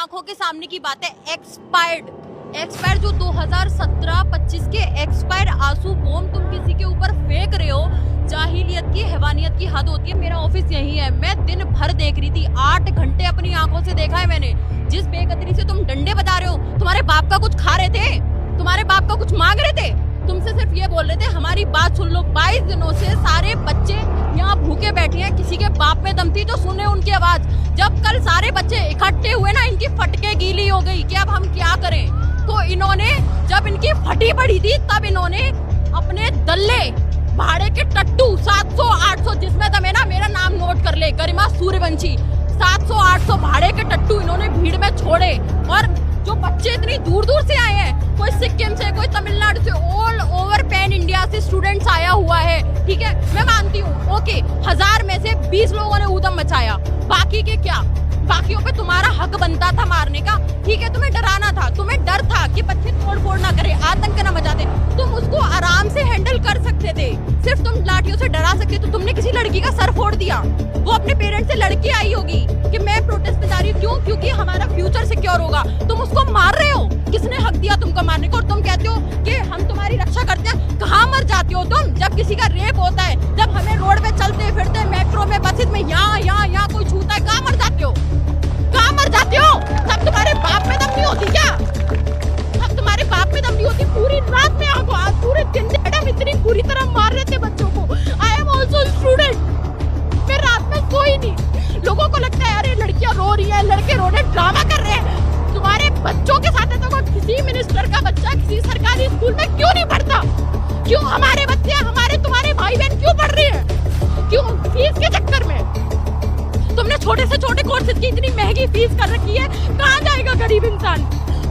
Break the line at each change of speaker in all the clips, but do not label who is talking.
आंखों के सामने की बात है। एक्सपायर्ड जो 2017-25 के एक्सपायर्ड आंसू बॉम्ब तुम किसी के ऊपर फेंक रहे हो, जाहिलियत की हैवानियत की हद होती है। मेरा ऑफिस यही है, मैं दिन भर देख रही थी, 8 घंटे अपनी आंखों से देखा है मैंने। जिस बेकदरी से तुम डंडे बजा रहे हो, तुम्हारे बाप का कुछ खा रहे थे, तुम्हारे बाप का कुछ मांग रहे थे, तुमसे सिर्फ ये बोल रहे थे हमारी बात सुन लो। 22 दिनों से सारे बच्चे यहाँ भूखे बैठे हैं, किसी के बाप में दम थी तो सुने उनकी आवाज। जब कल सारे बच्चे इकट्ठे हुए ना, इनकी फटके गीली हो गई कि अब हम क्या करें। तो इन्होंने जब इनकी फटी पड़ी थी तब इन्होंने अपने दल्ले भाड़े के टट्टू 700-800, जिसमें दम है ना, मेरा नाम नोट कर ले, गरिमा सूर्यवंशी, 700-800 भाड़े के टट्टू इन्होंने भीड़ में छोड़े। और जो बच्चे इतनी दूर दूर से आए हैं, कोई सिक्किम से, कोई तमिलनाडु से, ऑल ओवर पैन इंडिया से स्टूडेंट्स आया हुआ है, ठीक है, मैं मानती हूँ, ओके, 1000 में से 20 लोगों ने ऊधम मचाया, बाकी के क्या, बाकियों पे तुम्हारा हक बनता था मारने का, ठीक है, तुम्हें डराना था, तुम्हें डर था कि बच्चे तोड़ फोड़ ना करे, आतंक ना मचाते, तुम उसको आराम से हैंडल कर सकते थे। सिर्फ तुम लाठियों से डरा सकते, तो तुमने किसी लड़की का सर फोड़ दिया, वो अपने पेरेंट्स से लड़की आई होगी कि मैं प्रोटेस्ट में जा रही हूँ, क्यों, क्योंकि हमारा फ्यूचर सिक्योर होगा। तुम उसको मार रहे हो, किसने हक दिया तुमको मारने को? और तुम कहते हो कि हम तुम्हारी रक्षा करते हैं। कहाँ मर जाती हो तुम जब किसी का रेप होता है, जब हमें रोड पे चलते फिरते, मेट्रो में, बसेस में, यहाँ कोई छूता है, कहाँ मर जाते हो, कहाँ मर जाते हो? तब तुम्हारे बाप में दम नहीं होती क्या? तब तुम्हारे बाप में दम नहीं होती? पूरी रात में आंखों, आज पूरे दिन मैडम इतनी बुरी तरह मार रहे थे बच्चों को। आई एम ऑल्सो स्टूडेंट, मैं रात में सोई नहीं। लोगों को लगता है अरे लड़कियां रो रही है, लड़के रो रहे, ड्रामा कर रहे हैं। तुम्हारे बच्चों के साथ तो किसी मिनिस्टर का बच्चा किसी सरकारी स्कूल में क्यों नहीं पढ़ता? क्यों हमारे बच्चे, हमारे तुम्हारे भाई बहन क्यों पढ़ रहे हैं? क्यों? फीस के चक्कर में। तुमने छोटे से छोटे कोर्सेज की इतनी महंगी फीस कर रखी है, कहाँ जाएगा गरीब इंसान?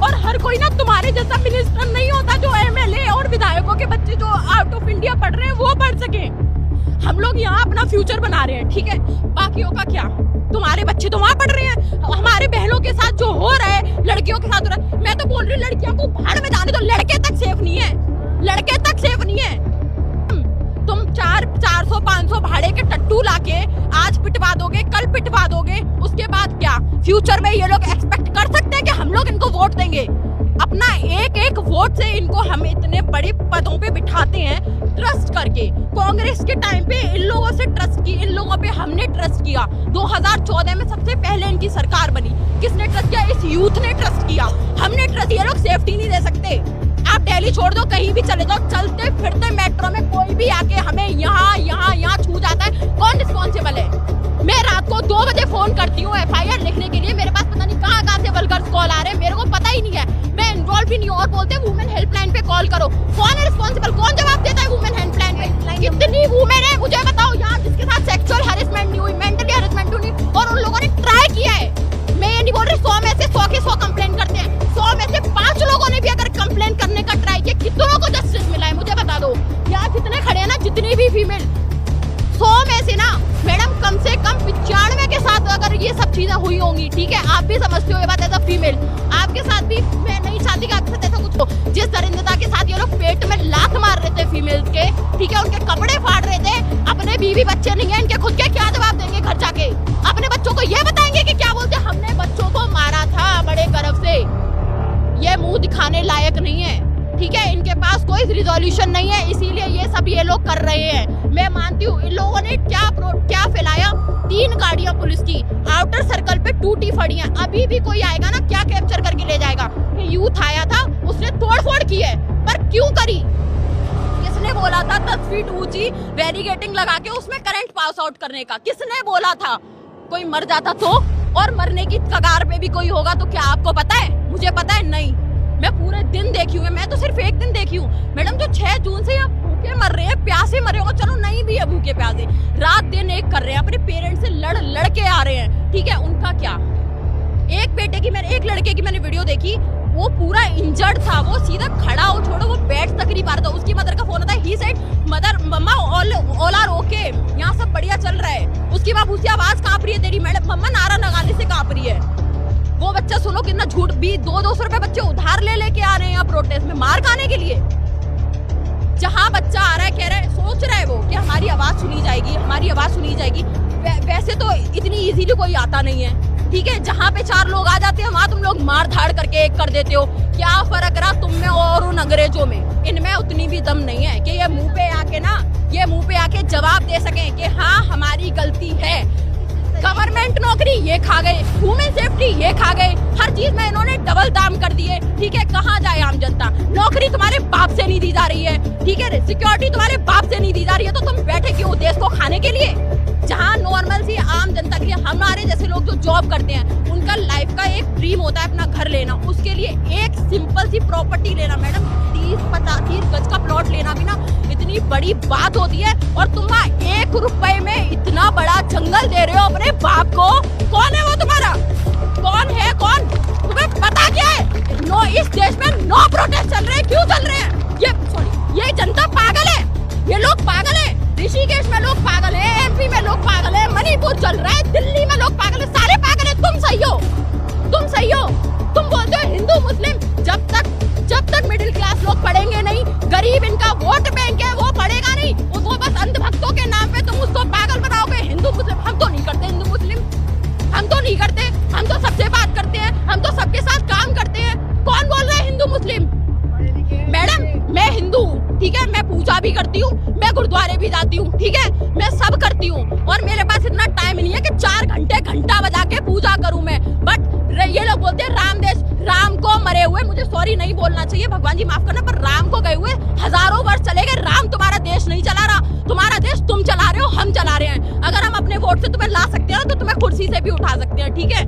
और हर कोई ना तुम्हारे जैसा मिनिस्टर नहीं होता जो एमएलए और विधायकों के बच्चे जो आउट ऑफ इंडिया पढ़ रहे हैं वो पढ़ सके। हम लोग यहाँ अपना फ्यूचर बना रहे हैं, ठीक है, बाकियों का क्या? तुम्हारे बच्चे तो वहाँ पढ़ रहे हैं, हमारे बहनों के साथ जो हो रहा है, लड़कियों के साथ हो रहा है। मैं तो बोल रही हूँ लड़कियों को भाड़ में जाने दो, लड़के तक सेफ नहीं है, लड़के तक सेफ नहीं है। तुम 400-500 भाड़े के टट्टू लाके आज पिटवा दोगे, कल पिटवा दोगे, उसके बाद क्या? फ्यूचर में ये लोग एक्सपेक्ट कर सकते हैं कि हम लोग इनको वोट देंगे? अपना एक एक वोट से इनको हम इतने बड़े पदों पे बिठाते हैं ट्रस्ट करके। कांग्रेस के टाइम पे इन लोगों से ट्रस्ट की, इन लोगों पे हमने ट्रस्ट किया। 2014 में सबसे पहले इनकी सरकार बनी, किसने ट्रस्ट किया? इस यूथ ने ट्रस्ट किया, हमने ट्रस्ट। ये लोग सेफ्टी नहीं दे सकते। आप दिल्ली छोड़ दो, कहीं भी चले जाओ, चलते फिरते मेट्रो में कोई भी आके हमें यहाँ छू जाता है, कौन रिस्पॉन्सिबल है? मैं रात को 2 बजे फोन करती हूँ FIR लिखने के लिए, मेरे पास पता नहीं कहाँ से वल्गर कॉल आ रहे हैं, मेरे को पता ही नहीं है, मैं इन्वॉल्व भी नहीं हूँ। और बोलते हैं वुमेन हेल्पलाइन पे कॉल करो, कौन है रिस्पॉन्सिबल? कौन जवाब देता है वुमेन हेल्पलाइन पे? कितनी वुमेन है मुझे बताओ यहाँ जिसके साथ सेक्सुअल हैरेसमेंट नहीं हुई, मेंटली हैरेसमेंट नहीं हुई, और उन लोगों ने ट्राई किया है। मैं ये नहीं बोल रही 100 में से 100 के 100 कंप्लेन करते हैं, 100 में से 5 लोगों ने भी अगर कंप्लेन करने का ट्राई किया, कितनों को जस्टिस मिला है मुझे बता दो। यहाँ जितने खड़े हैं ना, जितनी भी फीमेल, 100 में से ना मैडम कम से कम 95 के साथ अगर ये सब चीजें हुई होंगी, ठीक है, आप भी समझते हो ये बात, ऐसा फीमेल आपके साथ भी, मैं नहीं चाहती कि आपके साथ ऐसा कुछ हो। जिस दरिंदता के साथ ये लोग पेट में लात मार रहे थे फीमेल्स के, ठीक है, उनके कपड़े फाड़ रहे थे, अपने बीवी बच्चे नहीं है इनके खुद के, क्या जवाब देंगे घर जाके? अपने बच्चों को ये बताएंगे कि क्या बोलते, हमने बच्चों को मारा था बड़े गर्व से? ये मुंह दिखाने लायक नहीं है, ठीक है, इनके पास कोई रिजोल्यूशन नहीं है, इसीलिए ये सब ये लोग कर रहे हैं। मैं मानती हूँ इन लोगों ने क्या फैलाया, 3 गाड़ियां पुलिस की आउटर सर्कल पे टूटी पड़ी हैं, अभी भी कोई आएगा ना क्या कैप्चर करके ले जाएगा? ये यूथ आया था, उसने तोड़फोड़ की है, पर क्यों करी? किसने बोला था 10 फीट ऊंची बैरिकेडिंग लगा के उसमें करंट पास आउट करने का? किसने बोला था? कोई मर जाता तो, और मरने की कगार पे भी कोई होगा तो क्या आपको पता है? मुझे पता है नहीं, मैं पूरे दिन देखी हूँ, मैं तो सिर्फ एक दिन देखी हूँ मैडम। जो 6 जून से यहाँ भूखे मर रहे हैं, प्यासे मर रहे हो, चलो नहीं भी है भूखे प्यासे, रात दिन एक कर रहे हैं, अपने पेरेंट्स से लड़ के आ रहे हैं, ठीक है, उनका क्या? एक लड़के की मैंने वीडियो देखी, वो पूरा इंजर्ड था, वो सीधा खड़ा हो, छोड़ो वो बैठ तक नहीं पा रहा था। उसकी मदर का फोन आता है, he said mother mamma all are okay, यहाँ सब बढ़िया चल रहा है। उसकी बाप उसकी आवाज कांप रही है, तेरी मैडम मम्मा नारा लगाने से कांप रही है। वो बच्चा सुनो कितना झूठ, भी 200 रुपए बच्चे उधार लेके आ रहे हैं यहाँ प्रोटेस्ट में मार खाने के लिए। जहाँ बच्चा आ रहा है, कह रहा है, सोच रहा है वो कि हमारी आवाज सुनी जाएगी, हमारी आवाज सुनी जाएगी। वैसे तो इतनी इजीली कोई आता नहीं है, ठीक है, जहाँ पे 4 लोग आ जाते हैं वहाँ तुम लोग मार धाड़ करके एक कर देते हो। क्या फर्क रहा तुम में और उन अंग्रेजों में? इनमें उतनी भी दम नहीं है कि ये मुंह पे आके जवाब दे सकें कि हाँ हमारी गलती है। गवर्नमेंट नौकरी ये खा गए, वुमेन सेफ्टी ये खा गए, हर चीज में इन्होंने डबल दाम कर दिए। ठीक है, कहाँ जाए आम जनता? नौकरी तुम्हारे बाप से नहीं दी जा रही है, ठीक है, सिक्योरिटी तुम्हारे बाप से नहीं दी जा रही है, तो तुम बैठे क्यों देश को खाने के लिए? जहाँ नॉर्मल सी आम जनता के लिए, हमारे जैसे लोग जो जॉब करते हैं उनका लाइफ का एक ड्रीम होता है अपना घर लेना, उसके लिए एक सिंपल सी प्रॉपर्टी लेना मैडम 30 गज का प्लॉट लेना भी ना इतनी बड़ी बात होती है, और तुम 1 रुपए में इतना बड़ा जंगल दे रहे हो अपने बाप को। कौन है वो तुम्हारा? कौन है? कौन? तुम्हें पता क्या है? नो, इस देश में नो प्रोटेस्ट चल रहे हैं। क्यों चल रहे हैं? ये जनता पागल है, ये लोग पागल है। ऋषिकेश में लोग पागल है, एमपी में लोग पागल है, मणिपुर चल रहा है, दिल्ली में लोग पागल है, सारे पागल है। तुम सही हो, तुम सही हो। तुम बोलते हो हिंदू मुस्लिम, जब तक मिडिल क्लास लोग पढ़ेंगे नहीं, गरीब इनका वोट बैंक है वो पढ़ेगा नहीं, वो बस अंधभक्तों के नाम पे तुम उसको पागल बनाओगे। हिंदू मुस्लिम हम तो नहीं करते, हिंदू मुस्लिम हम तो नहीं करते, हम तो सबसे बात करते हैं, हम तो सबके साथ काम करते हैं। कौन बोल रहा है हिंदू मुस्लिम? मैडम मैं हिंदू हूँ, ठीक है, मैं पूजा भी करती हूँ, मैं गुरुद्वारे भी जाती हूँ, ठीक है, मैं सब करती हूँ, और मेरे पास इतना टाइम नहीं है कि 4 घंटे घंटा बजा के पूजा करूँ मैं। बट ये लोग बोलते हैं राम को मरे हुए, मुझे सॉरी नहीं बोलना चाहिए, भगवान जी माफ करना, पर राम को गए हुए हजारों वर्ष चले गए। राम तुम्हारा देश नहीं चला रहा, तुम्हारा देश तुम चला रहे हो, हम चला रहे हैं। अगर हम अपने वोट से तुम्हें ला सकते हैं ना तो तुम्हें कुर्सी से भी उठा सकते हैं, ठीक है।